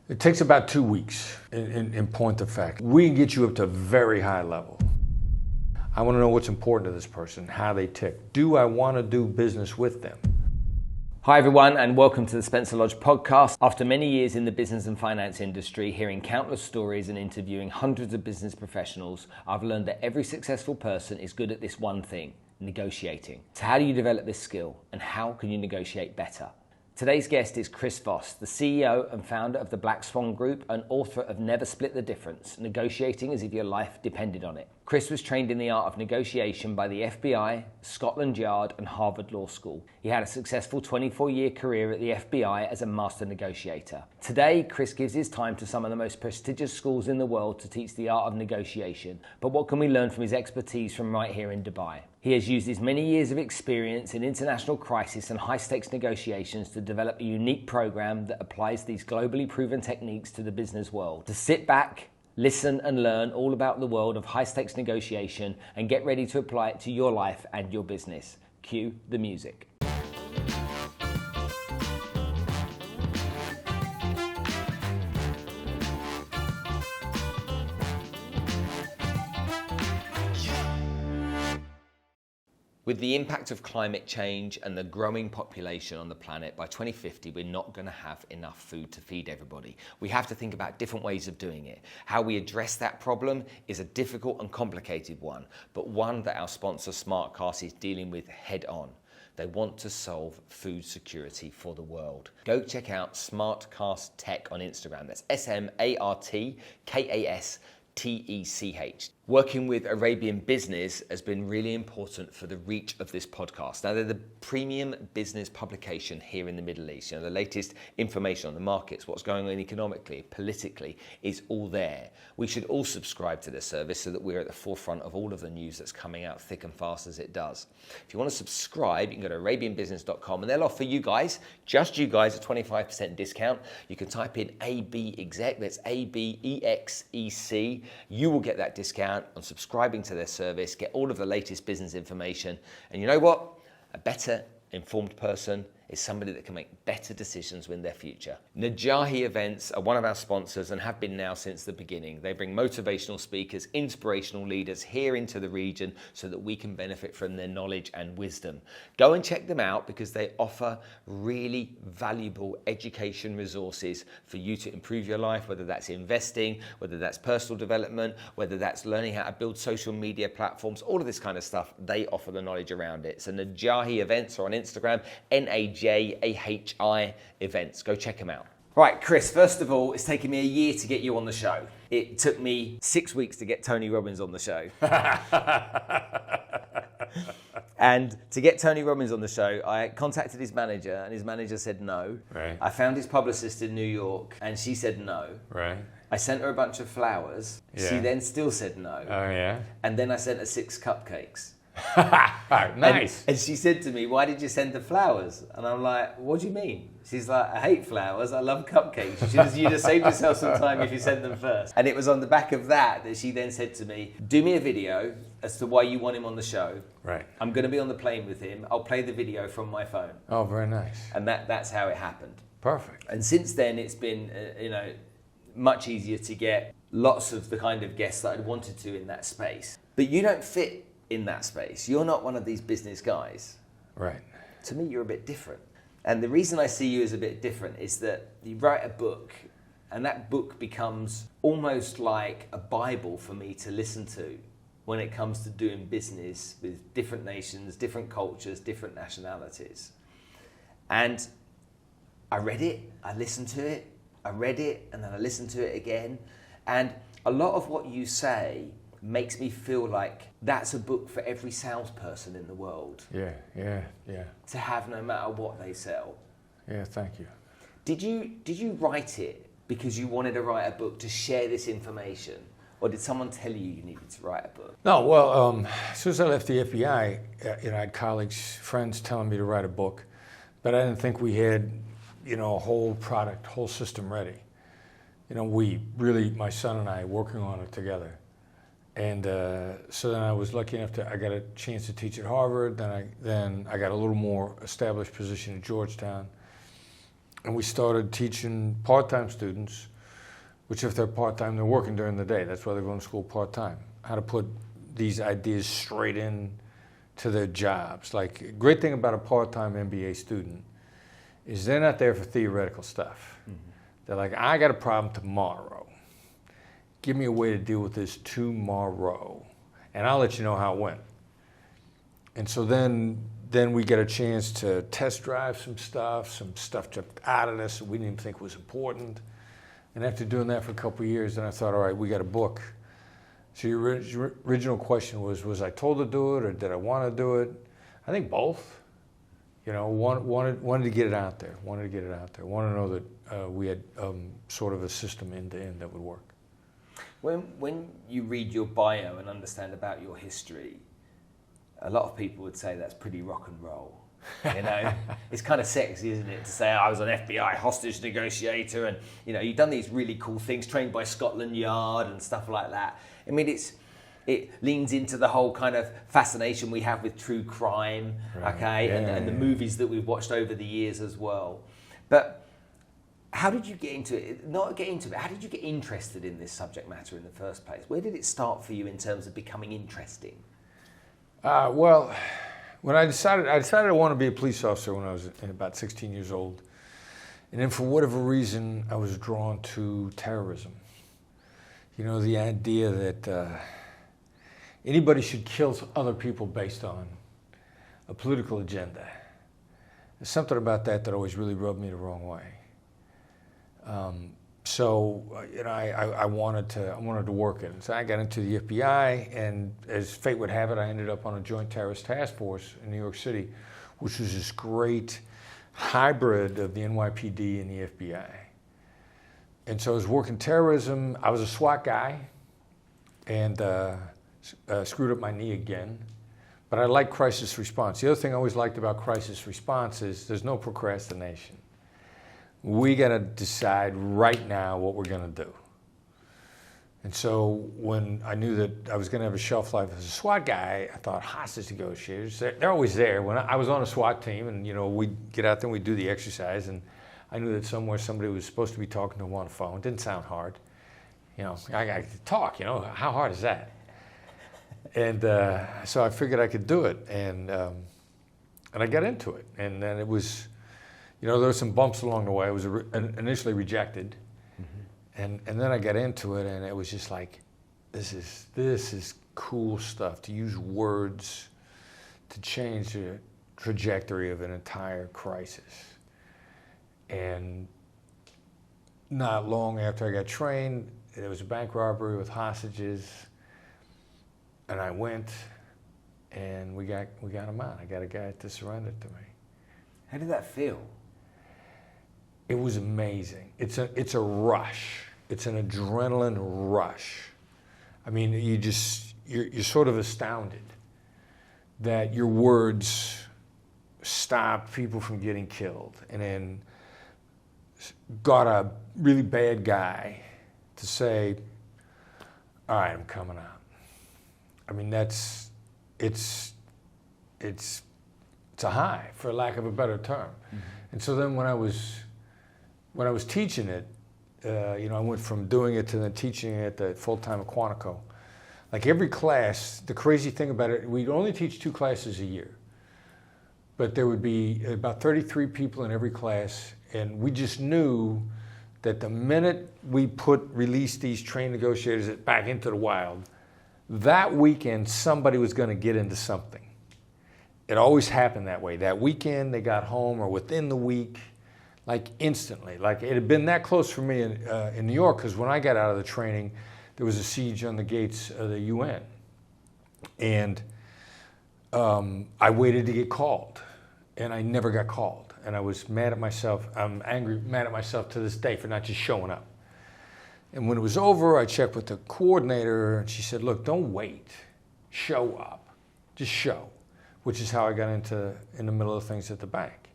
It takes about 2 weeks in point of fact. We can get you up to a very high level. I want to know what's important to this person, how they tick. Do I want to do business with them? Hi everyone, and welcome to the Spencer Lodge podcast. After many years in the business and finance industry, hearing countless stories and interviewing hundreds of business professionals, I've learned that every successful person is good at this one thing, negotiating. So how do you develop this skill, and how can you negotiate better? Today's guest is Chris Voss, the CEO and founder of the Black Swan Group and author of Never Split the Difference, Negotiating as if your life depended on it. Chris was trained in the art of negotiation by the FBI, Scotland Yard and Harvard Law School. He had a successful 24-year career at the FBI as a Master Negotiator. Today, Chris gives his time to some of the most prestigious schools in the world to teach the art of negotiation. But what can we learn from his expertise from right here in Dubai? He has used his many years of experience in international crisis and high-stakes negotiations to develop a unique program that applies these globally proven techniques to the business world. To sit back, listen and learn all about the world of high-stakes negotiation and get ready to apply it to your life and your business. Cue the music. With the impact of climate change and the growing population on the planet, by 2050, we're not going to have enough food to feed everybody. We have to think about different ways of doing it. How we address that problem is a difficult and complicated one, but one that our sponsor Smartcast is dealing with head on. They want to solve food security for the world. Go check out Smartcast Tech on Instagram. That's SMARTKASTECH. Working with Arabian Business has been really important for the reach of this podcast. Now, they're the premium business publication here in the Middle East. You know, the latest information on the markets, what's going on economically, politically, is all there. We should all subscribe to this service so that we're at the forefront of all of the news that's coming out thick and fast as it does. If you want to subscribe, you can go to arabianbusiness.com and they'll offer you guys, just you guys, a 25% discount. You can type in ABEXEC, that's ABEXEC. You will get that discount on subscribing to their service, get all of the latest business information. And you know what? A better informed person is somebody that can make better decisions with their future. Najahi Events are one of our sponsors and have been now since the beginning. They bring motivational speakers, inspirational leaders here into the region so that we can benefit from their knowledge and wisdom. Go and check them out because they offer really valuable education resources for you to improve your life, whether that's investing, whether that's personal development, whether that's learning how to build social media platforms, all of this kind of stuff. They offer the knowledge around it. So Najahi Events are on Instagram, NAJAHI Events. Go check them out. Right, Chris, first of all, it's taken me a year to get you on the show. It took me 6 weeks to get Tony Robbins on the show. And to get Tony Robbins on the show, I contacted his manager and his manager said no. Right. I found his publicist in New York and she said no. Right. I sent her a bunch of flowers. Yeah. She then still said no. Oh, yeah? And then I sent her 6 cupcakes. Nice. And she said to me, why did you send the flowers? And I'm like, what do you mean? She's like, I hate flowers, I love cupcakes. You'd have saved yourself some time if you sent them first. And it was on the back of that she then said to me, do me a video as to why you want him on the show. Right. I'm going to be on the plane with him. I'll play the video from my phone. Oh, very nice. And that's how it happened. Perfect. And since then, it's been, much easier to get lots of the kind of guests that I'd wanted to in that space. But you don't fit in that space. You're not one of these business guys. Right. To me, you're a bit different. And the reason I see you as a bit different is that you write a book and that book becomes almost like a Bible for me to listen to when it comes to doing business with different nations, different cultures, different nationalities. And I read it, I listened to it, I read it, and then I listened to it again. And a lot of what you say makes me feel like that's a book for every salesperson in the world. Yeah. To have no matter what they sell. Yeah, thank you. Did you write it because you wanted to write a book to share this information? Or did someone tell you needed to write a book? No, well, as soon as I left the FBI, I had colleagues, friends telling me to write a book, but I didn't think we had, a whole product, whole system ready. We really, my son and I, working on it together. And so then I was lucky enough I got a chance to teach at Harvard. Then I got a little more established position at Georgetown. And we started teaching part-time students which if they're part-time, they're working during the day. That's why they're going to school part-time. How to put these ideas straight in to their jobs. Like, a great thing about a part-time MBA student is they're not there for theoretical stuff. Mm-hmm. They're like, I got a problem tomorrow. Give me a way to deal with this tomorrow, and I'll let you know how it went. And so then we get a chance to test drive some stuff jumped out at us that we didn't even think was important. And after doing that for a couple of years, then I thought, all right, we got a book. So your original question was I told to do it, or did I want to do it? I think both. You know, wanted to get it out there. Wanted to know that we had sort of a system end to end that would work. When you read your bio and understand about your history, a lot of people would say that's pretty rock and roll. You know, it's kind of sexy, isn't it, to say I was an FBI hostage negotiator, and you know, you've done these really cool things, trained by Scotland Yard and stuff like that. I mean, it leans into the whole kind of fascination we have with true crime, right. Okay, and the movies that we've watched over the years as well. But how did you get into it? How did you get interested in this subject matter in the first place? Where did it start for you in terms of becoming interesting? Well, when I decided I wanted to be a police officer when I was about 16 years old. And then for whatever reason, I was drawn to terrorism. You know, the idea that anybody should kill other people based on a political agenda. There's something about that always really rubbed me the wrong way. So you know, I wanted to work it. So I got into the FBI, and as fate would have it, I ended up on a joint terrorist task force in New York City, which was this great hybrid of the NYPD and the FBI. And so I was working terrorism. I was a SWAT guy, and screwed up my knee again. But I like crisis response. The other thing I always liked about crisis response is there's no procrastination. We got to decide right now what we're going to do. And so when I knew that I was going to have a shelf life as a SWAT guy, I thought hostage negotiators, they're always there. When I was on a SWAT team, and you know, we'd get out there and we'd do the exercise, and I knew that somewhere somebody was supposed to be talking to them on the phone. It didn't sound hard. You know, I got to talk, you know, how hard is that? And so I figured I could do it, and I got into it. And then it was, you know, there were some bumps along the way. I was initially rejected, mm-hmm. and then I got into it, and it was just like, this is cool stuff, to use words to change the trajectory of an entire crisis. And not long after I got trained, there was a bank robbery with hostages, and I went, and we got him out. I got a guy to surrender to me. How did that feel? It was amazing. It's a rush. It's an adrenaline rush. I mean, you're sort of astounded that your words stop people from getting killed, and then got a really bad guy to say, all right, I'm coming out. I mean, it's a high, for lack of a better term. Mm-hmm. And so then when I was teaching it, you know, I went from doing it to then teaching it at full-time at Quantico. Like every class, the crazy thing about it, we'd only teach 2 classes a year. But there would be about 33 people in every class, and we just knew that the minute we released these trained negotiators back into the wild, that weekend somebody was going to get into something. It always happened that way. That weekend they got home, or within the week, like instantly. Like it had been that close for me in New York, because when I got out of the training, there was a siege on the gates of the UN. And I waited to get called, and I never got called. And I was mad at myself. I'm mad at myself to this day for not just showing up. And when it was over, I checked with the coordinator, and she said, look, don't wait. Show up. Just show, which is how I got in the middle of things at the bank.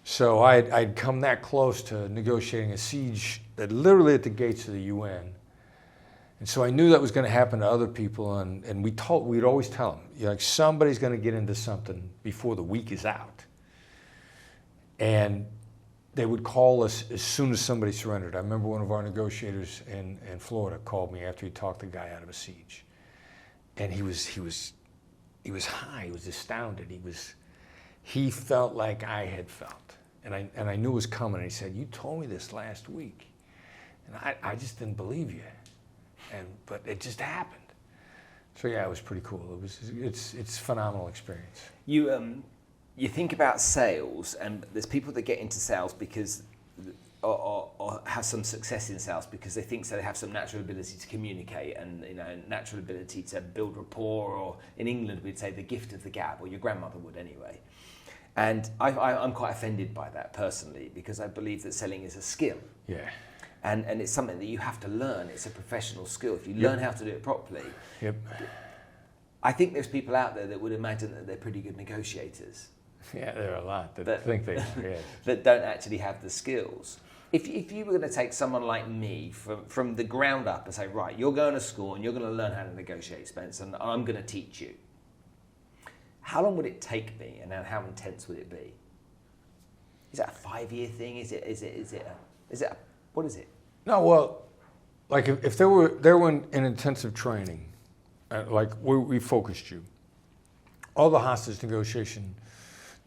So I'd come that close to negotiating a siege literally at the gates of the UN. And so I knew that was going to happen to other people, and we'd always tell them, you know, like, somebody's going to get into something before the week is out. And they would call us as soon as somebody surrendered. I remember one of our negotiators in Florida called me after he talked the guy out of a siege, and he was high. He was astounded. He felt like I had felt, and I knew it was coming. And he said, "You told me this last week, and I just didn't believe you, but it just happened." So yeah, it was pretty cool. It's a phenomenal experience. You think about sales, and there's people that get into sales because, or have some success in sales because they think so they have some natural ability to communicate and natural ability to build rapport, or in England we'd say the gift of the gab, or your grandmother would anyway. And I'm quite offended by that personally, because I believe that selling is a skill. Yeah. And it's something that you have to learn. It's a professional skill. If you learn how to do it properly. Yep. I think there's people out there that would imagine that they're pretty good negotiators. Yeah, there are a lot that think they are, yes. That don't actually have the skills. If you were going to take someone like me from the ground up and say, right, you're going to school and you're going to learn how to negotiate, Spence, and I'm going to teach you. How long would it take me, and how intense would it be? Is that a 5-year thing? Is it what is it? No, well, like if there were in intensive training, like we focused you, all the hostage negotiation,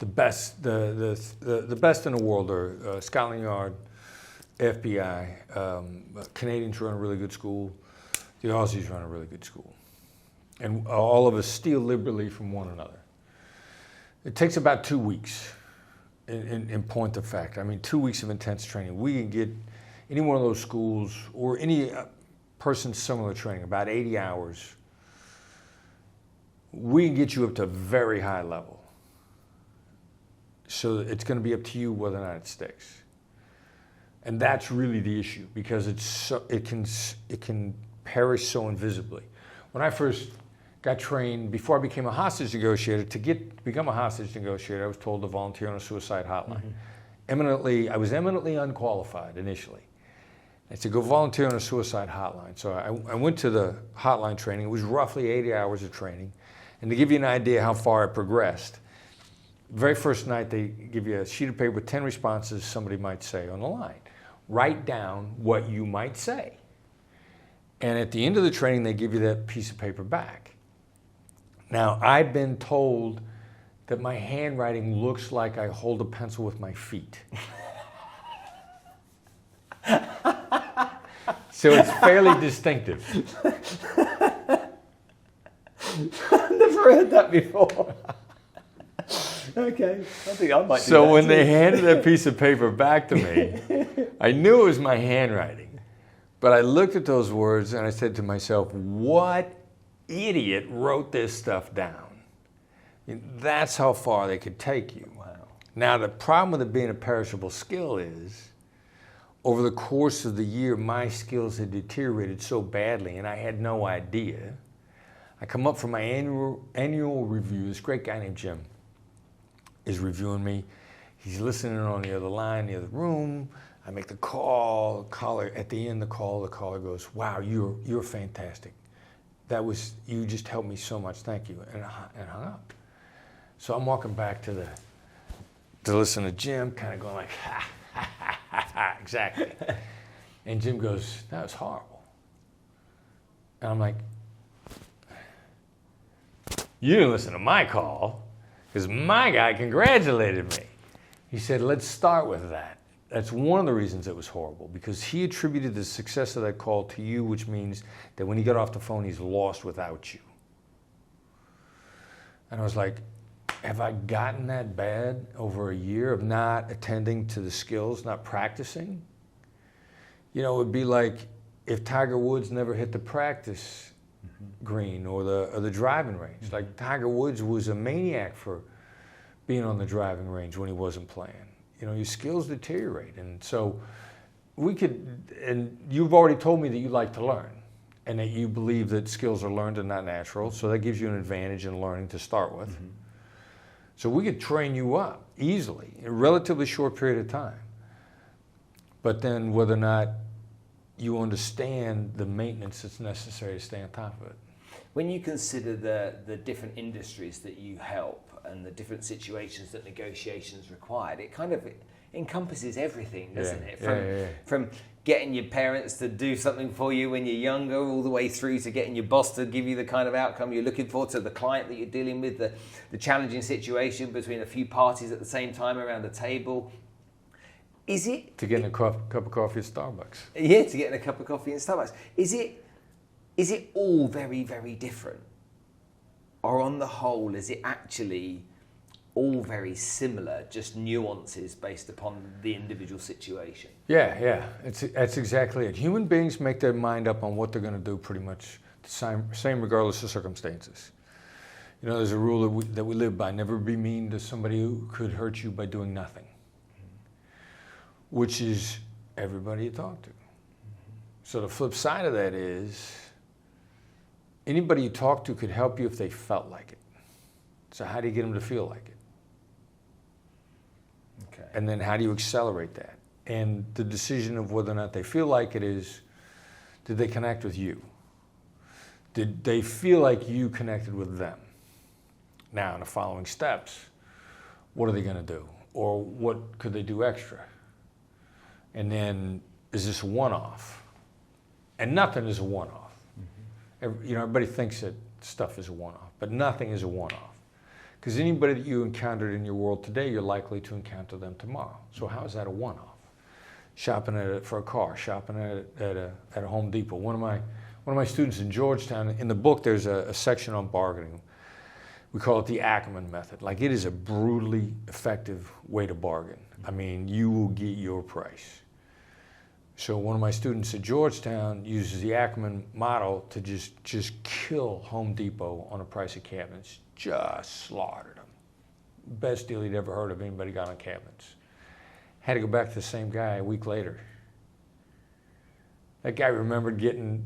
the best in the world are Scotland Yard, FBI, Canadians run a really good school, the Aussies run a really good school, and all of us steal liberally from one another. It takes about 2 weeks. In point of fact, I mean, 2 weeks of intense training. We can get any one of those schools or any person similar training, about 80 hours. We can get you up to a very high level. So it's going to be up to you whether or not it sticks. And that's really the issue, because it can perish so invisibly. When I first got trained, before I became a hostage negotiator, to become a hostage negotiator, I was told to volunteer on a suicide hotline. I was eminently unqualified initially. I said, go volunteer on a suicide hotline. So I went to the hotline training. It was roughly 80 hours of training. And to give you an idea how far I progressed, very first night they give you a sheet of paper with 10 responses somebody might say on the line. Write down what you might say. And at the end of the training, they give you that piece of paper back. Now, I've been told that my handwriting looks like I hold a pencil with my feet. So it's fairly distinctive. I've never heard that before. Okay, I think I might do that. So when they handed that piece of paper back to me, I knew it was my handwriting. But I looked at those words and I said to myself, what idiot wrote this stuff down? I mean, that's how far they could take you. Wow. Now, the problem with it being a perishable skill is, over the course of the year, my skills had deteriorated so badly, and I had no idea. I come up for my annual review. This great guy named Jim is reviewing me. He's listening on the other line, the other room. I make the call. At the end of the caller goes, "Wow, you're fantastic. You just helped me so much. Thank you." And hung up. So I'm walking back to listen to Jim, kind of going like, ha, ha, ha, ha, ha, exactly. And Jim goes, "That was horrible." And I'm like, "You didn't listen to my call, because my guy congratulated me." He said, "Let's start with that. That's one of the reasons it was horrible, because he attributed the success of that call to you, which means that when he got off the phone, he's lost without you." And I was like, have I gotten that bad over a year of not attending to the skills, not practicing? It would be like if Tiger Woods never hit the practice green or the driving range. Like, Tiger Woods was a maniac for being on the driving range when he wasn't playing. Your skills deteriorate. And so and you've already told me that you like to learn and that you believe that skills are learned and not natural. So that gives you an advantage in learning to start with. Mm-hmm. So we could train you up easily in a relatively short period of time. But then whether or not you understand the maintenance that's necessary to stay on top of it. When you consider the different industries that you help and the different situations that negotiations required, encompasses everything, doesn't it? Yeah. From getting your parents to do something for you when you're younger, all the way through to getting your boss to give you the kind of outcome you're looking for, to the client that you're dealing with, the challenging situation between a few parties at the same time around the table. Is it... To getting a cup of coffee at Starbucks. Yeah, to getting a cup of coffee in Starbucks. Is it all very, very different? Or on the whole, is it actually all very similar, just nuances based upon the individual situation? Yeah. That's exactly it. Human beings make their mind up on what they're going to do pretty much the same regardless of circumstances. You know, there's a rule that we live by: never be mean to somebody who could hurt you by doing nothing, which is everybody you talk to. So the flip side of that is anybody you talk to could help you if they felt like it. So how do you get them to feel like it? Okay. And then how do you accelerate that? And the decision of whether or not they feel like it is, did they connect with you? Did they feel like you connected with them? Now, in the following steps, what are they going to do? Or what could they do extra? And then, is this a one-off? And nothing is a one-off. Mm-hmm. Everybody thinks that stuff is a one-off, but nothing is a one-off. Because anybody that you encountered in your world today, you're likely to encounter them tomorrow. So how is that a one-off? Shopping for a car, shopping at a Home Depot. One of my students in Georgetown, in the book, there's a section on bargaining. We call it the Ackerman method. Like, it is a brutally effective way to bargain. I mean, you will get your price. So one of my students at Georgetown uses the Ackerman model to just kill Home Depot on the price of cabinets. Just slaughtered them. Best deal he'd ever heard of anybody got on cabinets. Had to go back to the same guy a week later. That guy remembered getting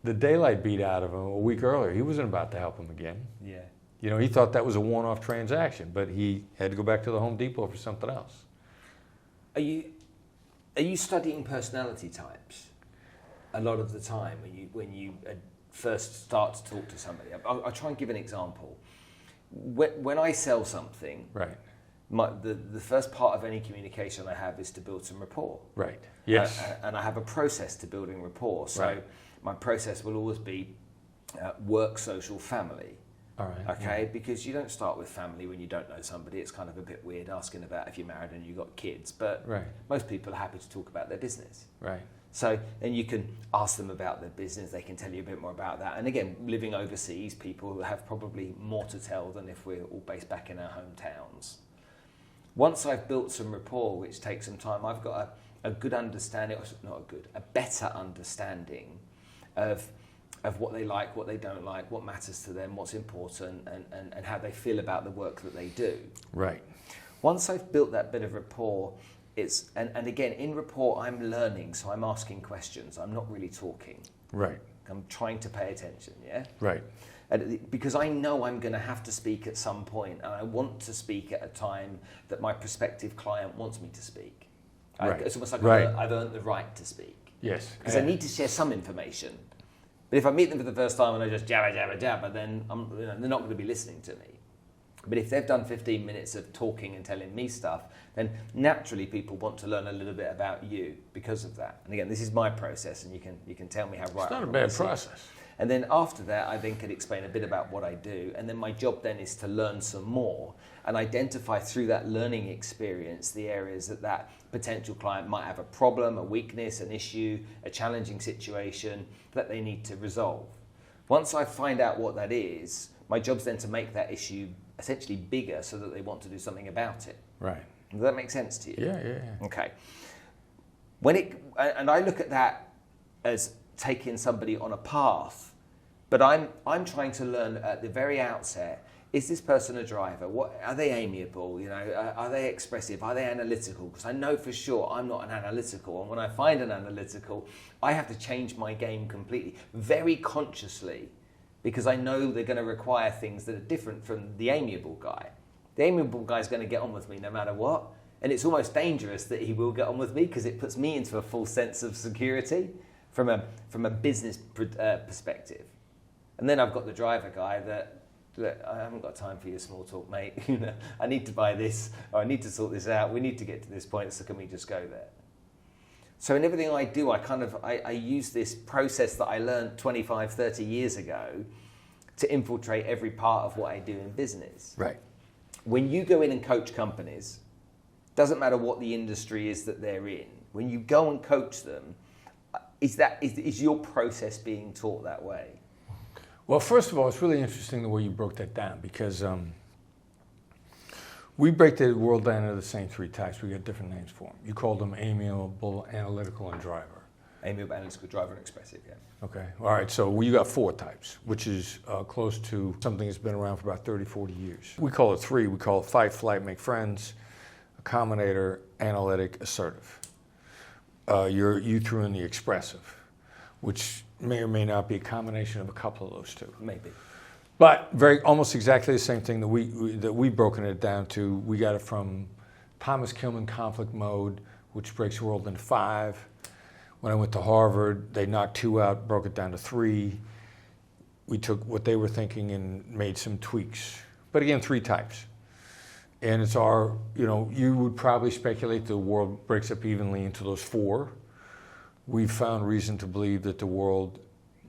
the daylight beat out of him a week earlier. He wasn't about to help him again. Yeah. You know, he thought that was a one-off transaction, but he had to go back to the Home Depot for something else. Are you studying personality types a lot of the time when you first start to talk to somebody? I'll try and give an example. When I sell something, right, the first part of any communication I have is to build some rapport. Right. Yes. And I have a process to building rapport. So right. My process will always be work, social, family. All right. Okay, because you don't start with family when you don't know somebody. It's kind of a bit weird asking about if you're married and you've got kids, but right. Most people are happy to talk about their business. Right. So then you can ask them about their business, they can tell you a bit more about that. And again, living overseas, people have probably more to tell than if we're all based back in our hometowns. Once I've built some rapport, which takes some time, I've got a good understanding, a better understanding of what they like, what they don't like, what matters to them, what's important, and how they feel about the work that they do. Right. Once I've built that bit of rapport, and again, in rapport, I'm learning, so I'm asking questions. I'm not really talking. Right. I'm trying to pay attention, yeah? Right. Because I know I'm going to have to speak at some point, and I want to speak at a time that my prospective client wants me to speak. Right. It's almost like right. I've earned the right to speak. Yes. Because I need to share some information. But if I meet them for the first time and I just jabber, then they're not going to be listening to me. But if they've done 15 minutes of talking and telling me stuff, then naturally people want to learn a little bit about you because of that. And again, this is my process, and you can tell me how right. It's not a bad process. And then after that, I then can explain a bit about what I do. And then my job then is to learn some more and identify through that learning experience the areas that potential client might have a problem, a weakness, an issue, a challenging situation that they need to resolve. Once I find out what that is, my job's then to make that issue essentially bigger so that they want to do something about it. Right. Does that make sense to you? Yeah. Okay. And I look at that as taking somebody on a path, but I'm trying to learn at the very outset, is this person a driver? Are they amiable? Are they expressive? Are they analytical? Because I know for sure I'm not an analytical, and when I find an analytical, I have to change my game completely, very consciously, because I know they're going to require things that are different from the amiable guy. The amiable guy is going to get on with me no matter what, and it's almost dangerous that he will get on with me because it puts me into a false sense of security from a business perspective. And then I've got the driver guy that Look, I haven't got time for your small talk, mate. You know, I need to buy this, or I need to sort this out. We need to get to this point, so can we just go there? So in everything I do, I use this process that I learned 25, 30 years ago to infiltrate every part of what I do in business. Right. When you go in and coach companies, doesn't matter what the industry is that they're in, when you go and coach them, is your process being taught that way? Well, first of all, it's really interesting the way you broke that down, because we break the world down into the same three types. We got different names for them. You called them amiable, analytical, and driver. Amiable, analytical, driver, and expressive, yeah. Okay. All right. So you got four types, which is close to something that's been around for about 30, 40 years. We call it three. We call it fight, flight, make friends, accommodator, analytic, assertive. You threw in the expressive, which may or may not be a combination of a couple of those two. Maybe. But almost exactly the same thing that we've broken it down to. We got it from Thomas Kilmann conflict mode, which breaks the world into five. When I went to Harvard, they knocked two out, broke it down to three. We took what they were thinking and made some tweaks. But again, three types. And it's you would probably speculate the world breaks up evenly into those four. We've found reason to believe that the world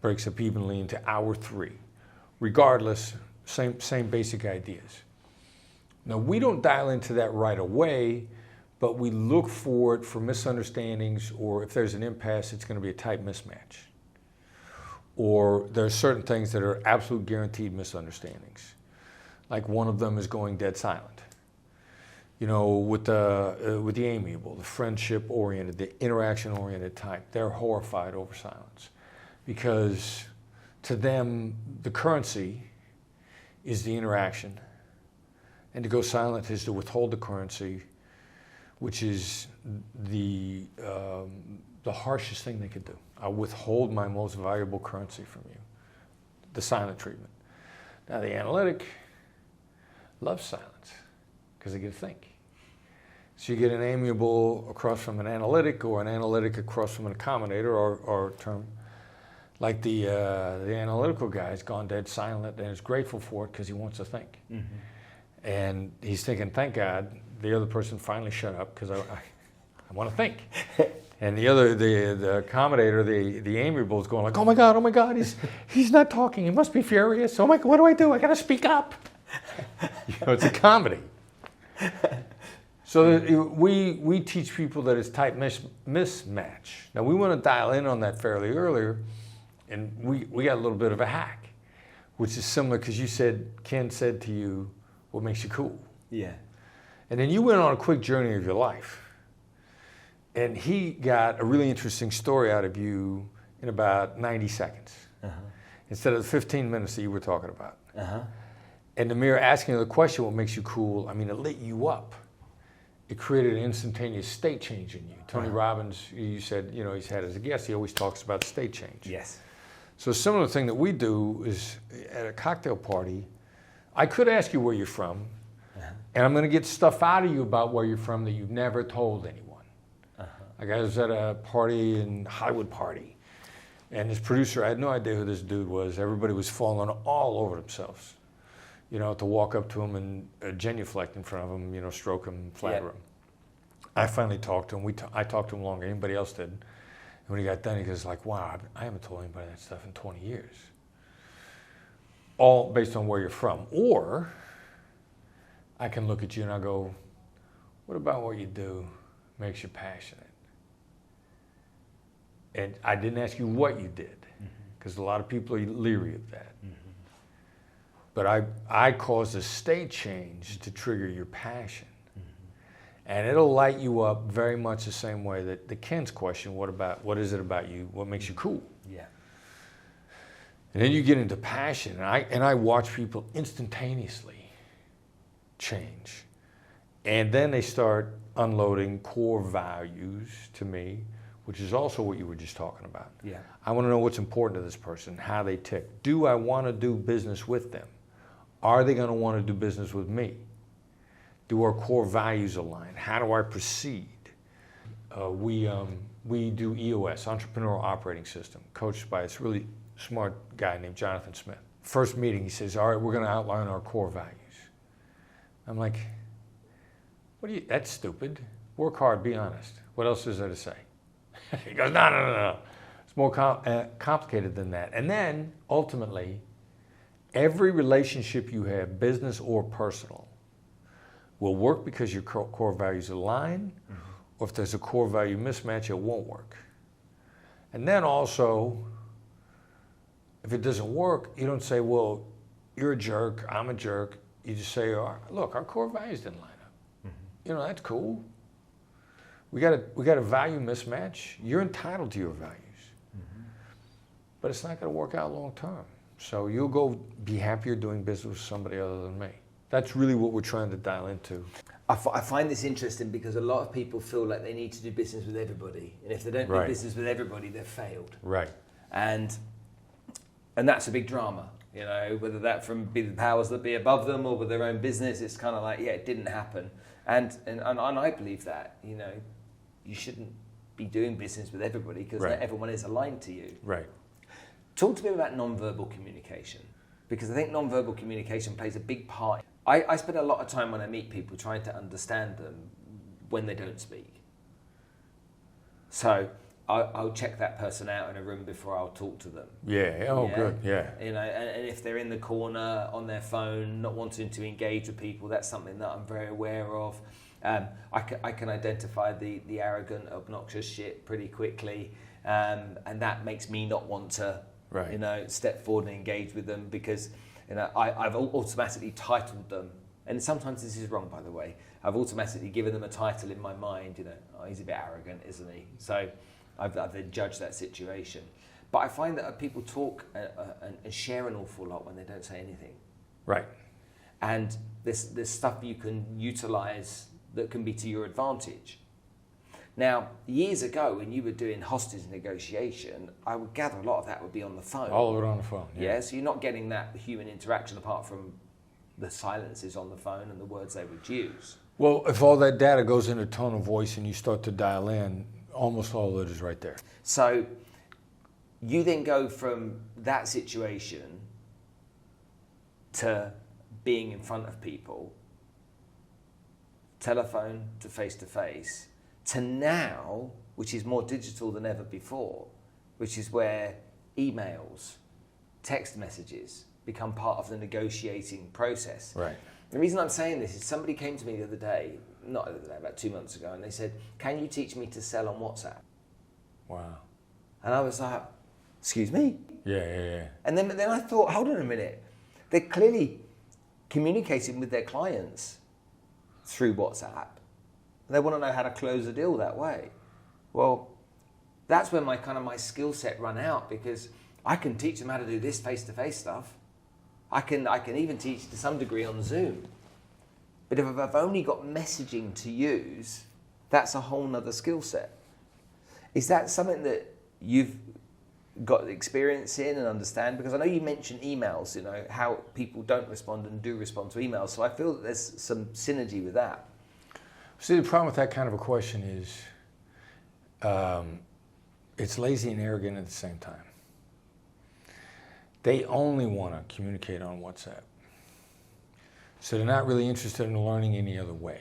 breaks up evenly into our three. Regardless, same basic ideas. Now, we don't dial into that right away, but we look for it for misunderstandings, or if there's an impasse, it's going to be a tight mismatch. Or there are certain things that are absolute guaranteed misunderstandings. Like one of them is going dead silent. You know, with the amiable, the friendship-oriented, the interaction-oriented type, they're horrified over silence. Because to them, the currency is the interaction. And to go silent is to withhold the currency, which is the harshest thing they could do. I'll withhold my most valuable currency from you, the silent treatment. Now, the analytic loves silence because they get to think. So you get an amiable across from an analytic, or an analytic across from an accommodator, or a term. Like the analytical guy has gone dead silent and is grateful for it because he wants to think. Mm-hmm. And he's thinking, thank God, the other person finally shut up because I want to think. And the accommodator, the amiable is going like, oh my God, he's not talking. He must be furious. Oh my God, what do? I got to speak up. It's a comedy. So we teach people that it's type mismatch. Now, we want to dial in on that fairly earlier, and we got a little bit of a hack, which is similar because Ken said to you, what makes you cool? Yeah. And then you went on a quick journey of your life, and he got a really interesting story out of you in about 90 seconds, instead of the 15 minutes that you were talking about. And the mere asking of the question, what makes you cool, it lit you up. It created an instantaneous state change in you. Tony Robbins, you said, he's had as a guest, he always talks about state change. Yes. So a similar thing that we do is at a cocktail party, I could ask you where you're from, and I'm going to get stuff out of you about where you're from that you've never told anyone. Like I was at a party in Hollywood party, and this producer, I had no idea who this dude was. Everybody was falling all over themselves. To walk up to him and genuflect in front of him, stroke him, flatter him. I finally talked to him. I talked to him longer than anybody else did. And when he got done, he goes like, wow, I haven't told anybody that stuff in 20 years. All based on where you're from. Or I can look at you and I go, what about what you do makes you passionate? And I didn't ask you what you did, because a lot of people are leery of that. But I caused a state change to trigger your passion. And it'll light you up very much the same way that the Ken's question, what is it about you, what makes you cool? Yeah. And then you get into passion, and I watch people instantaneously change. And then they start unloading core values to me, which is also what you were just talking about. Yeah. I want to know what's important to this person, how they tick. Do I want to do business with them? Are they going to want to do business with me? Do our core values align? How do I proceed? We do EOS, Entrepreneurial Operating System, coached by this really smart guy named Jonathan Smith. First meeting, he says, all right, we're going to outline our core values. I'm like, that's stupid. Work hard, be honest. What else is there to say? He goes, no. It's more complicated than that. And then, ultimately, every relationship you have, business or personal, will work because your core values align, or if there's a core value mismatch, it won't work. And then also, if it doesn't work, you don't say, well, you're a jerk, I'm a jerk. You just say, look, our core values didn't line up. You know, that's cool. We got a value mismatch. You're entitled to your values. But it's not going to work out long term. So you'll go be happier doing business with somebody other than me. That's really what we're trying to dial into. I find this interesting because a lot of people feel like they need to do business with everybody. And if they don't do business with everybody, they've failed. Right. And that's a big drama, you know, whether that be the powers that be above them or with their own business. It's kind of like, yeah, it didn't happen. And I believe that, you know, you shouldn't be doing business with everybody because not everyone is aligned to you. Right. Talk to me about non-verbal communication, because I think non-verbal communication plays a big part. I spend a lot of time when I meet people trying to understand them when they don't speak. So I'll check that person out in a room before I'll talk to them. Yeah. Oh, yeah? Good. Yeah. You know, and if they're in the corner on their phone, not wanting to engage with people, that's something that I'm very aware of. I can identify the arrogant, obnoxious shit pretty quickly, and that makes me not want to, you know, step forward and engage with them because, you know, I've automatically titled them, and sometimes this is wrong, by the way. I've automatically given them a title in my mind. You know, oh, he's a bit arrogant, isn't he? So I've then judged that situation. But I find that people talk and share an awful lot when they don't say anything. Right. And there's stuff you can utilize that can be to your advantage. Now, years ago, when you were doing hostage negotiation, I would gather a lot of that would be on the phone. All of it on the phone. Yeah, so you're not getting that human interaction apart from the silences on the phone and the words they would use. Well, if all that data goes into tone of voice and you start to dial in, almost all of it is right there. So you then go from that situation to being in front of people, telephone to face, to now, which is more digital than ever before, which is where emails, text messages become part of the negotiating process. Right. The reason I'm saying this is somebody came to me the other day, not the other day, about 2 months ago, and they said, can you teach me to sell on WhatsApp? Wow. And I was like, excuse me? Yeah. And then I thought, hold on a minute. They're clearly communicating with their clients through WhatsApp. They want to know how to close a deal that way. Well, that's where my skill set run out, because I can teach them how to do this face-to-face stuff. I can even teach to some degree on Zoom. But if I've only got messaging to use, that's a whole nother skill set. Is that something that you've got experience in and understand? Because I know you mentioned emails, you know, how people don't respond and do respond to emails. So I feel that there's some synergy with that. See, the problem with that kind of a question is it's lazy and arrogant at the same time. They only want to communicate on WhatsApp. So they're not really interested in learning any other way.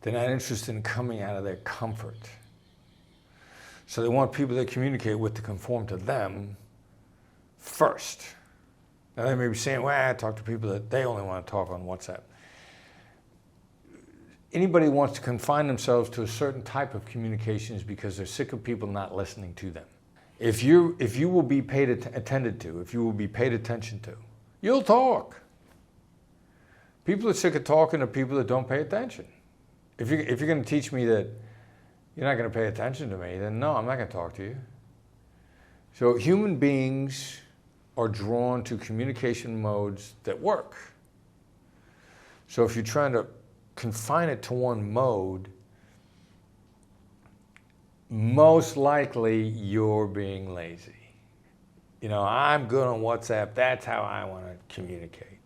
They're not interested in coming out of their comfort. So they want people they communicate with to conform to them first. Now they may be saying, well, I talk to people that they only want to talk on WhatsApp. Anybody who wants to confine themselves to a certain type of communications because they're sick of people not listening to them. If you will be attended to, if you will be paid attention to, you'll talk. People are sick of talking to people that don't pay attention. If you're going to teach me that you're not going to pay attention to me, then no, I'm not going to talk to you. So human beings are drawn to communication modes that work. So if you're trying to confine it to one mode, most likely you're being lazy. You know, I'm good on WhatsApp, that's how I want to communicate.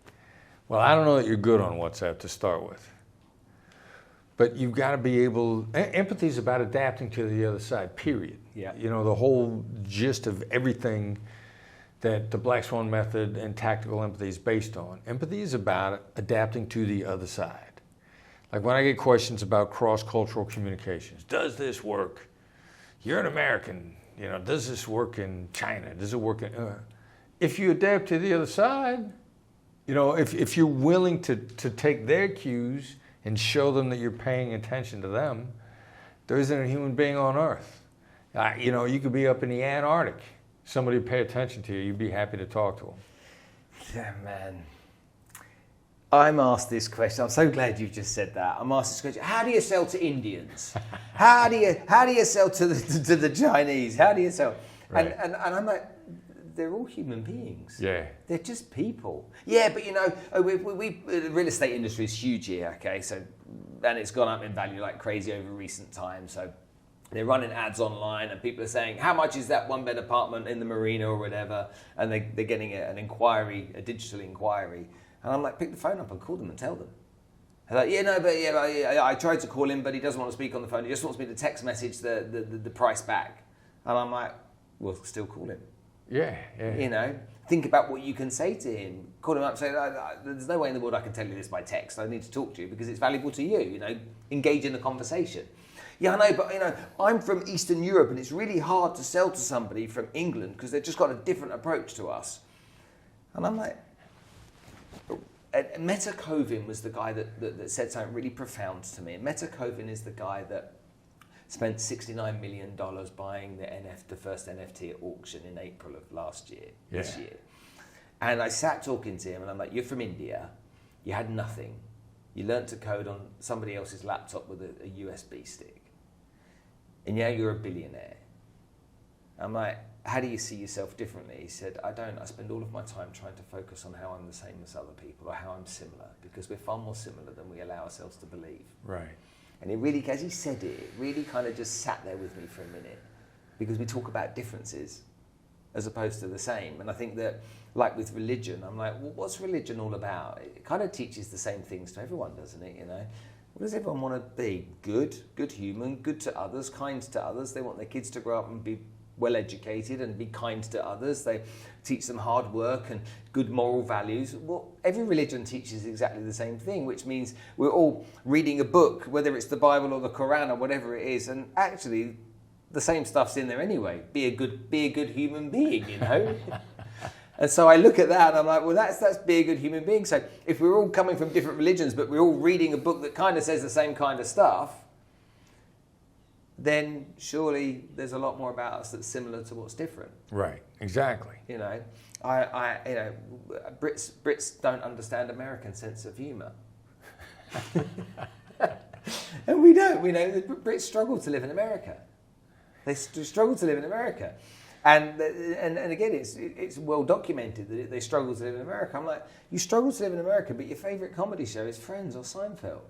Well, I don't know that you're good on WhatsApp to start with. But you've got to be able, empathy is about adapting to the other side, period. Yeah. You know, the whole gist of everything that the Black Swan method and tactical empathy is based on. Empathy is about adapting to the other side. Like when I get questions about cross-cultural communications, does this work? You're an American, does this work in China? Does it work in... If you adapt to the other side, if you're willing to take their cues and show them that you're paying attention to them, there isn't a human being on earth. You could be up in the Antarctic. Somebody would pay attention to you. You'd be happy to talk to them. Yeah, man. I'm asked this question. I'm so glad you just said that. I'm asked this question. How do you sell to Indians? How do you sell to the Chinese? How do you sell? Right. And I'm like, they're all human beings. Yeah. They're just people. Yeah, but the real estate industry is huge here, okay? So, and it's gone up in value like crazy over recent times. So they're running ads online and people are saying, how much is that one bed apartment in the marina or whatever? And they're getting an inquiry, a digital inquiry. And I'm like, pick the phone up and call them and tell them. They're like, I tried to call him, but he doesn't want to speak on the phone. He just wants me to text message the price back. And I'm like, well, still call him. Yeah. Think about what you can say to him. Call him up and say, there's no way in the world I can tell you this by text. I need to talk to you because it's valuable to you, engage in the conversation. Yeah, I know, but I'm from Eastern Europe and it's really hard to sell to somebody from England because they've just got a different approach to us. And I'm like, Meta Kovin was the guy that said something really profound to me. Meta Kovin is the guy that spent $69 million buying the first NFT at auction in April of last year, this year. And I sat talking to him and I'm like, you're from India, you had nothing. You learnt to code on somebody else's laptop with a USB stick. And now you're a billionaire. I'm like, how do you see yourself differently? He said, I don't. I spend all of my time trying to focus on how I'm the same as other people or how I'm similar because we're far more similar than we allow ourselves to believe. Right. And it really, as he said it really kind of just sat there with me for a minute because we talk about differences as opposed to the same. And I think that, like with religion, I'm like, well, what's religion all about? It kind of teaches the same things to everyone, doesn't it? What does everyone want to be? Good human, good to others, kind to others. They want their kids to grow up and be well educated and be kind to others. They teach them hard work and good moral values. Well, every religion teaches exactly the same thing, which means we're all reading a book, whether it's the Bible or the Quran or whatever it is, and actually the same stuff's in there anyway. Be a good human being, And so I look at that and I'm like, well, that's be a good human being. So if we're all coming from different religions, but we're all reading a book that kind of says the same kind of stuff, then surely there's a lot more about us that's similar to what's different. Right. Exactly. Brits don't understand American sense of humour. And we don't. The Brits struggle to live in America. They struggle to live in America. And again, it's well documented that they struggle to live in America. I'm like, you struggle to live in America, but your favourite comedy show is Friends or Seinfeld.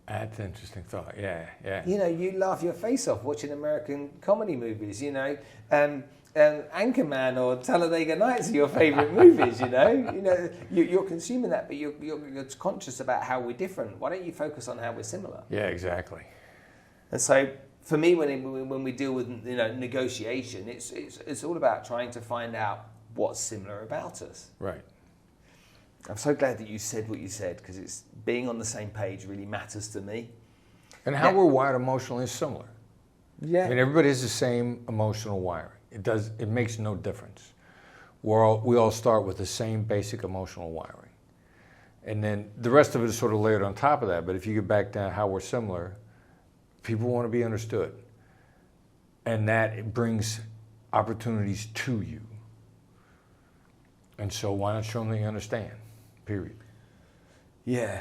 That's an interesting thought. Yeah. You laugh your face off watching American comedy movies. Anchorman or Talladega Nights are your favourite movies. You're consuming that, but you're conscious about how we're different. Why don't you focus on how we're similar? Yeah, exactly. And so, for me, when we deal with negotiation, it's all about trying to find out what's similar about us. Right. I'm so glad that you said what you said because it's being on the same page really matters to me. And how we're wired emotionally is similar. Yeah. Everybody has the same emotional wiring. It makes no difference. We all start with the same basic emotional wiring. And then the rest of it is sort of layered on top of that. But if you get back down how we're similar, people want to be understood. And that brings opportunities to you. And so why not show them that you understand? Period. Yeah.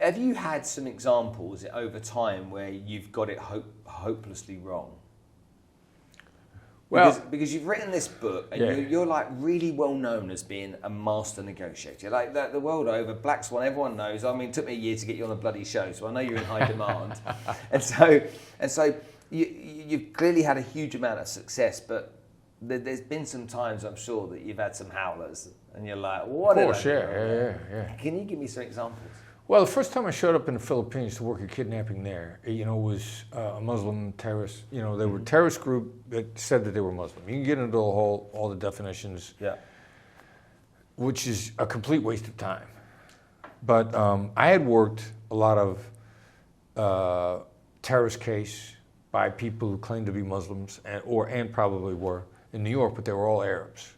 Have you had some examples over time where you've got it hopelessly wrong? Because you've written this book and you're like really well known as being a master negotiator. Like the world over, Black Swan, everyone knows. I mean, it took me a year to get you on a bloody show, so I know you're in high demand. and so you've clearly had a huge amount of success, but there's been some times, I'm sure, that you've had some howlers and you're like, what? Of course, yeah. Can you give me some examples? Well, the first time I showed up in the Philippines to work a kidnapping there, was a Muslim terrorist. They were a terrorist group that said that they were Muslim. You can get into all the definitions, Yeah. which is a complete waste of time. But I had worked a lot of terrorist case by people who claimed to be Muslims and probably were in New York, but they were all Arabs.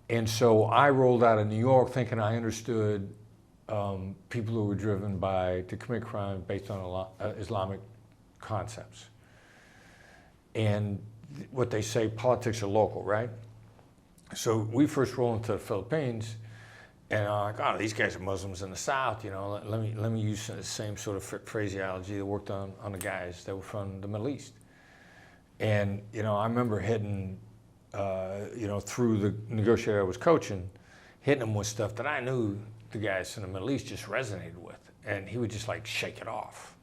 And so I rolled out of New York thinking I understood people who were driven to commit crime based on Islamic concepts. And what they say, politics are local, right? So we first roll into the Philippines, and I'm like, oh, these guys are Muslims in the South, let me use the same sort of phraseology that worked on the guys that were from the Middle East. And, I remember heading, through the negotiator I was coaching, hitting them with stuff that I knew the guys in the Middle East just resonated with. And he would just like shake it off.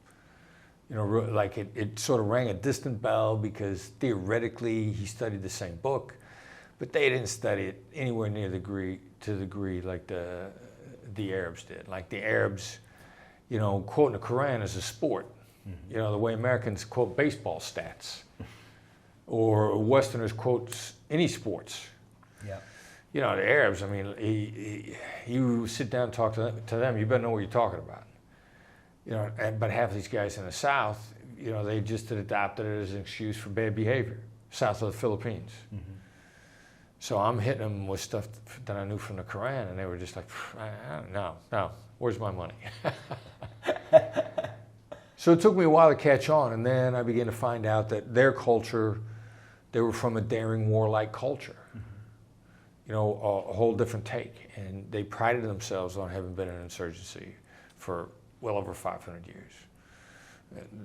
Like it sort of rang a distant bell because theoretically he studied the same book, but they didn't study it anywhere near the degree like the Arabs did. Like the Arabs, quoting the Quran as a sport. Mm-hmm. The way Americans quote baseball stats. Or Westerners quote any sports. Yeah. The Arabs, I mean, you sit down and talk to them, you better know what you're talking about. But half of these guys in the South, they just adopted it as an excuse for bad behavior, south of the Philippines. Mm-hmm. So I'm hitting them with stuff that I knew from the Quran, and they were just like, no, where's my money? So it took me a while to catch on, and then I began to find out that their culture, they were from a daring, warlike culture. Mm-hmm. A whole different take. And they prided themselves on having been in insurgency for well over 500 years.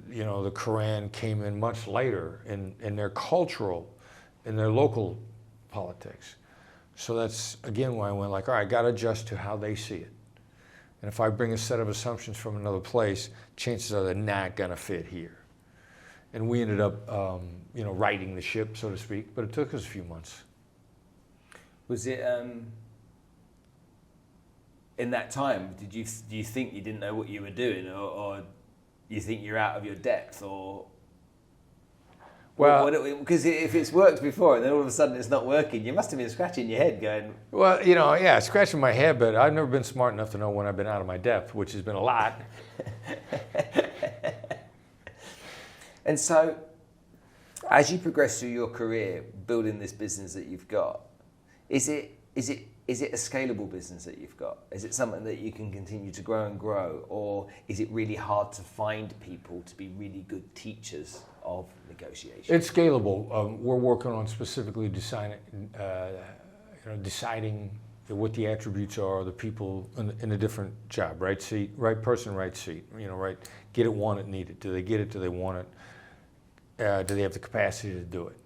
The Quran came in much later in their local politics. So that's, again, why I went like, all right, I got to adjust to how they see it. And if I bring a set of assumptions from another place, chances are they're not going to fit here. And we ended up, righting the ship, so to speak, but it took us a few months. Was it, in that time, do you think you didn't know what you were doing, or you think you're out of your depth, or... Well, because if it's worked before and then all of a sudden it's not working, you must have been scratching your head going... Well, scratching my head, but I've never been smart enough to know when I've been out of my depth, which has been a lot. And so, as you progress through your career, building this business that you've got, is it a scalable business that you've got? Is it something that you can continue to grow and grow? Or is it really hard to find people to be really good teachers of negotiation? It's scalable. We're working on specifically deciding what the attributes are of the people in a different job. Right seat, right person, right seat. Right. Get it, want it, need it. Do they get it? Do they want it? Do they have the capacity to do it?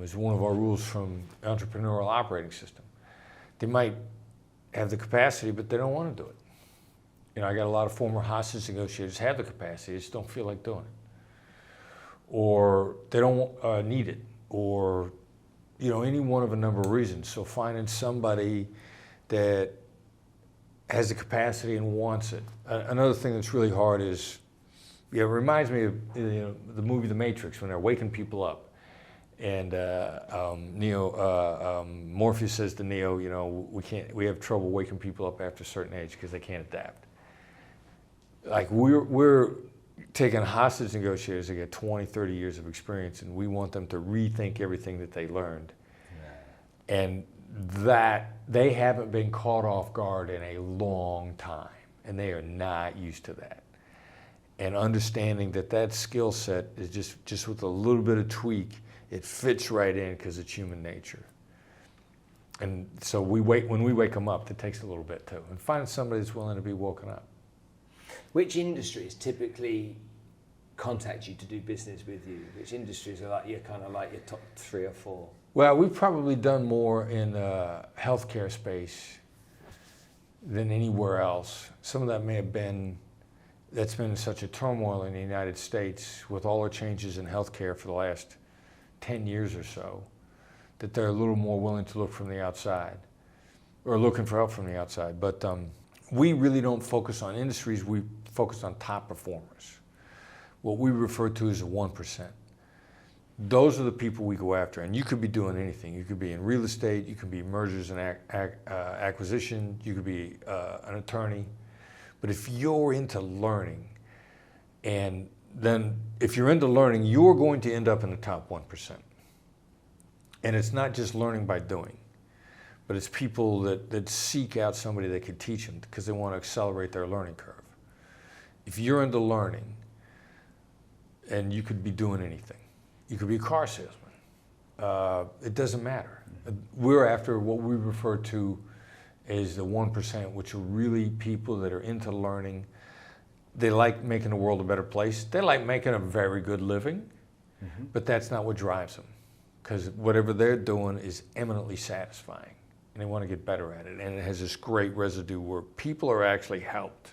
Is one of our rules from entrepreneurial operating system. They might have the capacity, but they don't want to do it. I got a lot of former hostage negotiators have the capacity, they just don't feel like doing it. Or they don't need it, or any one of a number of reasons. So finding somebody that has the capacity and wants it. Another thing that's really hard is, it reminds me of the movie The Matrix when they're waking people up. And Morpheus says to Neo, we have trouble waking people up after a certain age because they can't adapt. Like we're taking hostage negotiators that get 20, 30 years of experience, and we want them to rethink everything that they learned. Yeah. And that they haven't been caught off guard in a long time, and they are not used to that. And understanding that skill set is just with a little bit of tweak, it fits right in because it's human nature. And so when we wake them up, it takes a little bit too. And finding somebody that's willing to be woken up. Which industries typically contact you to do business with you? Which industries are your top 3 or 4? Well, we've probably done more in the healthcare space than anywhere else. Some of that may have been, that's been such a turmoil in the United States with all the changes in healthcare for the last 10 years or so, that they're a little more willing to look from the outside, or looking for help from the outside. But we really don't focus on industries, we focus on top performers. What we refer to as the 1%. Those are the people we go after, and you could be doing anything. You could be in real estate, you could be mergers and acquisition, you could be an attorney. But if you're into learning, and then if you're into learning, you're going to end up in the top 1%. And it's not just learning by doing, but it's people that seek out somebody that can teach them because they want to accelerate their learning curve. If you're into learning, and you could be doing anything. You could be a car salesman. It doesn't matter. We're after what we refer to as the 1%, which are really people that are into learning. They like making the world a better place. They like making a very good living, but that's not what drives them. Because whatever they're doing is eminently satisfying, and they want to get better at it. And it has this great residue where people are actually helped.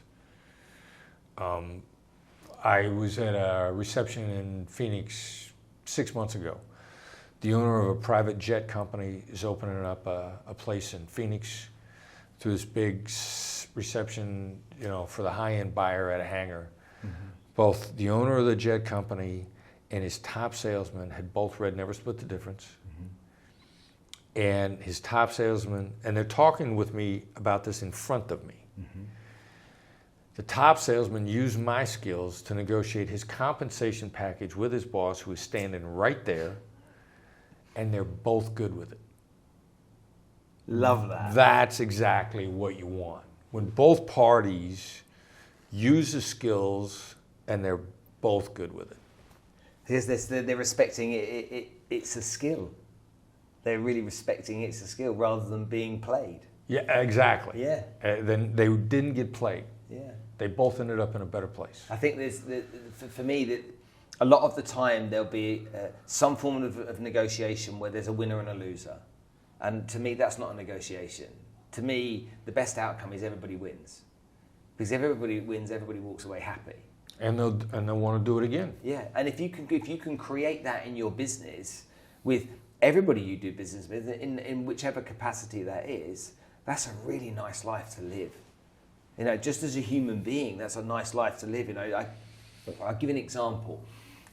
I was at a reception in Phoenix 6 months ago. The owner of a private jet company is opening up a place in Phoenix through this big reception, for the high-end buyer at a hangar. Both the owner of the jet company and his top salesman had both read Never Split the Difference. And his top salesman, and they're talking with me about this in front of me. The top salesman used my skills to negotiate his compensation package with his boss, who is standing right there, and they're both good with it. Love that. That's exactly what you want. When both parties use the skills and they're both good with it. Because they're respecting it's a skill. They're really respecting it's a skill rather than being played. Yeah, exactly. Yeah. Then they didn't get played. Yeah. They both ended up in a better place. I think for me, that a lot of the time there'll be some form of negotiation where there's a winner and a loser. And to me, that's not a negotiation. To me, the best outcome is everybody wins. Because if everybody wins, everybody walks away happy. And they'll want to do it again. Yeah, and if you can create that in your business with everybody you do business with, in whichever capacity that is, that's a really nice life to live. Just as a human being, that's a nice life to live. I'll give you an example.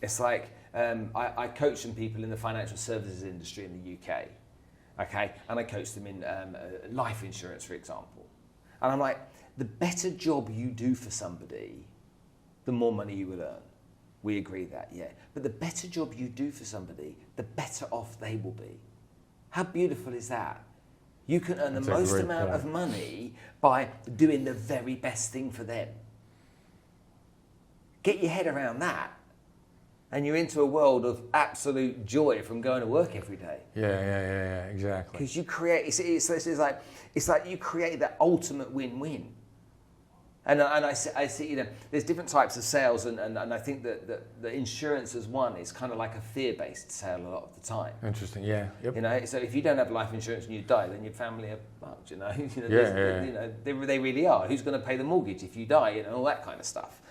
It's like I coach some people in the financial services industry in the UK, okay, and I coach them in life insurance, for example. And I'm like, the better job you do for somebody, the more money you will earn. We agree that, yeah. But the better job you do for somebody, the better off they will be. How beautiful is that? You can earn the most amount of money by doing the very best thing for them. Get your head around that, and you're into a world of absolute joy from going to work every day. Yeah, exactly. Because you create, it's like you create that ultimate win-win. And I see, there's different types of sales, and I think that the insurance as one is kind of like a fear-based sale a lot of the time. Interesting, yeah. Yep. So if you don't have life insurance and you die, then your family are fucked, They really are. Who's going to pay the mortgage if you die, and all that kind of stuff.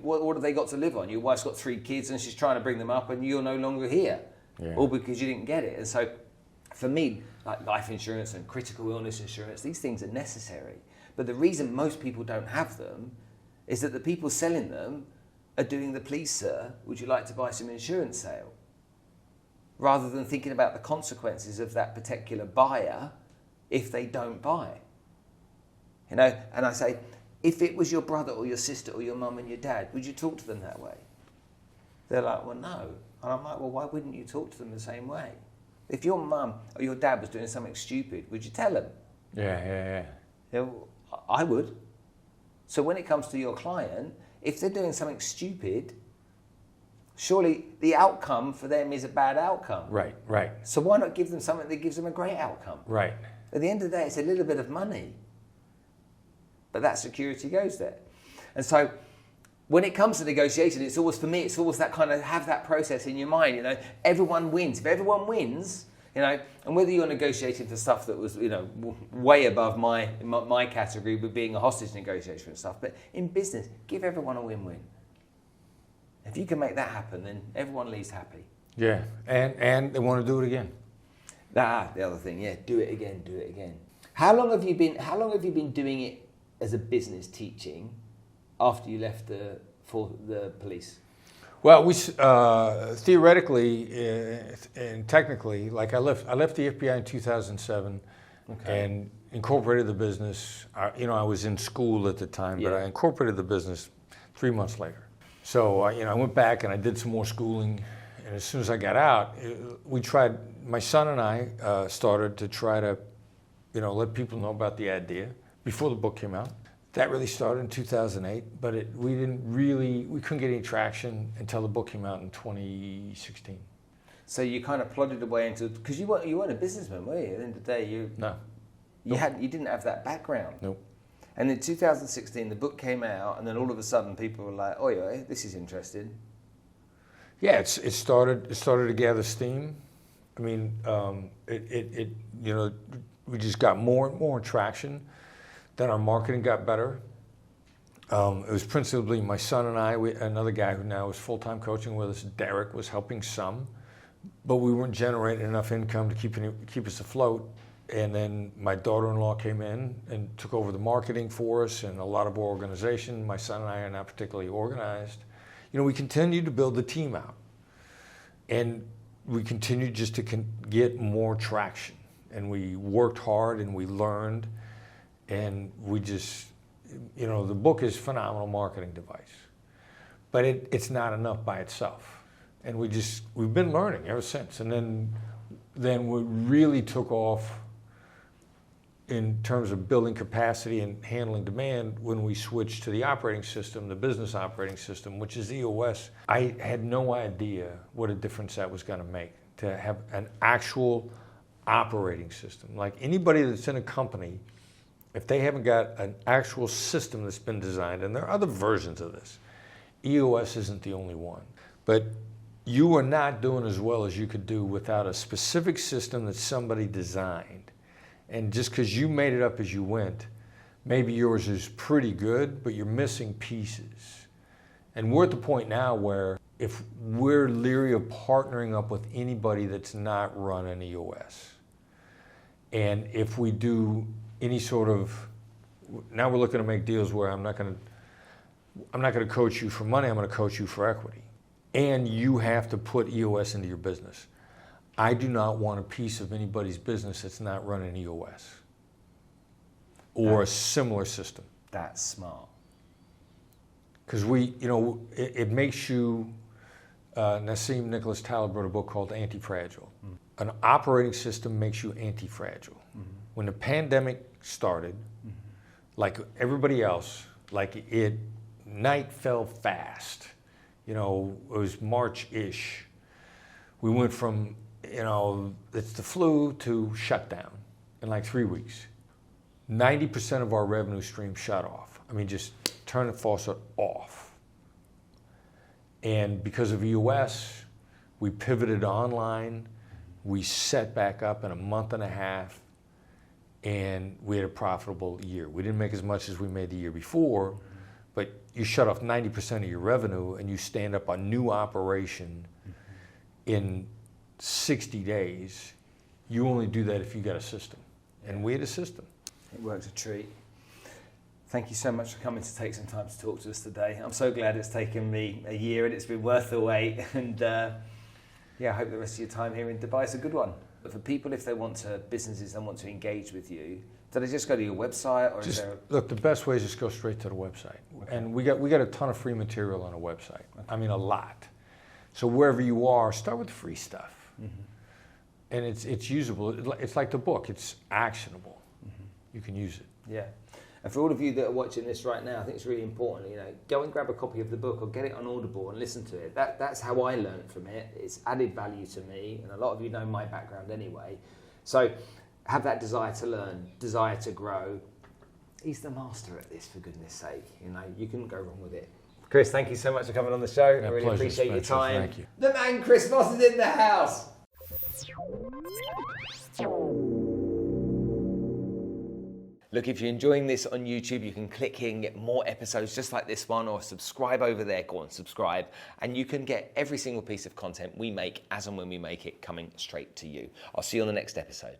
What have they got to live on? Your wife's got 3 kids and she's trying to bring them up, and you're no longer here. Yeah. All because you didn't get it. And so for me, like life insurance and critical illness insurance, these things are necessary. But the reason most people don't have them is that the people selling them are doing the please sir, would you like to buy some insurance sale? Rather than thinking about the consequences of that particular buyer if they don't buy. And I say, if it was your brother or your sister or your mum and your dad, would you talk to them that way? They're like, well, no. And I'm like, well, why wouldn't you talk to them the same way? If your mum or your dad was doing something stupid, would you tell them? Yeah. I would. So when it comes to your client, if they're doing something stupid, surely the outcome for them is a bad outcome. Right. So why not give them something that gives them a great outcome? Right. At the end of the day, it's a little bit of money, but that security goes there. And so when it comes to negotiation, it's always that kind of have that process in your mind, everyone wins. If everyone wins, and whether you're negotiating for stuff that was, way above my category with being a hostage negotiator and stuff, but in business, give everyone a win-win. If you can make that happen, then everyone leaves happy. Yeah, and they want to do it again. The other thing, yeah, do it again. How long have you been doing it as a business teaching after you left for the police? Well, we theoretically and technically, like I left the FBI in 2007, and incorporated the business. I was in school at the time, but I incorporated the business 3 months later. So I went back and I did some more schooling, and as soon as I got out, my son and I started to try to, let people know about the idea before the book came out. That really started in 2008, but we couldn't get any traction until the book came out in 2016. So you kind of plodded away into, because you weren't a businessman, were you? At the end of the day, you didn't have that background. Nope. And in 2016, the book came out, and then all of a sudden, people were like, "Oh yeah, this is interesting." Yeah, it started to gather steam. I mean, we just got more and more traction. Then our marketing got better. It was principally my son and I, another guy who now is full-time coaching with us, Derek, was helping some, but we weren't generating enough income to keep us afloat. And then my daughter-in-law came in and took over the marketing for us and a lot of our organization. My son and I are not particularly organized. We continued to build the team out. And we continued just to get more traction. And we worked hard and we learned. And we just, the book is a phenomenal marketing device, but it's not enough by itself. And we've been learning ever since. And then we really took off in terms of building capacity and handling demand when we switched to the operating system, the business operating system, which is EOS. I had no idea what a difference that was going to make, to have an actual operating system. Like anybody that's in a company, if they haven't got an actual system that's been designed, and there are other versions of this, EOS isn't the only one, but you are not doing as well as you could do without a specific system that somebody designed. And just because you made it up as you went, maybe yours is pretty good, but you're missing pieces. And we're at the point now where if we're leery of partnering up with anybody that's not run an EOS, and if we do any sort of, now we're looking to make deals where I'm not going to coach you for money, I'm going to coach you for equity. And you have to put EOS into your business. I do not want a piece of anybody's business that's not running EOS or a similar system. That's smart. Because it makes you, Nassim Nicholas Taleb wrote a book called Anti-Fragile. An operating system makes you anti-fragile. When the pandemic started, like everybody else, night fell fast. It was March-ish. We went from, it's the flu to shutdown in like 3 weeks. 90% of our revenue stream shut off. I mean, just turn the faucet off. And because of EOS, we pivoted online. We set back up in a month and a half, and we had a profitable year. We didn't make as much as we made the year before, but you shut off 90% of your revenue and you stand up a new operation in 60 days. You only do that if you got a system. And we had a system. It worked a treat. Thank you so much for coming to take some time to talk to us today. I'm so glad it's taken me a year and it's been worth the wait. And I hope the rest of your time here in Dubai is a good one. But for people, if they want to, businesses that want to engage with you, do they just go to your website, or Look, the best way is just go straight to the website. Okay. And we got a ton of free material on the website. Okay. I mean, a lot. So wherever you are, start with the free stuff. And it's usable. It's like the book. It's actionable. You can use it. Yeah. And for all of you that are watching this right now, I think it's really important, go and grab a copy of the book or get it on Audible and listen to it. That's how I learned from it. It's added value to me, and a lot of you know my background anyway. So have that desire to learn, desire to grow. He's the master at this, for goodness sake. You couldn't go wrong with it. Chris, thank you so much for coming on the show. I really appreciate your time. Thank you. The man Chris Voss is in the house. Look, if you're enjoying this on YouTube, you can click here and get more episodes just like this one, or subscribe over there. Go on, subscribe. And you can get every single piece of content we make as and when we make it coming straight to you. I'll see you on the next episode.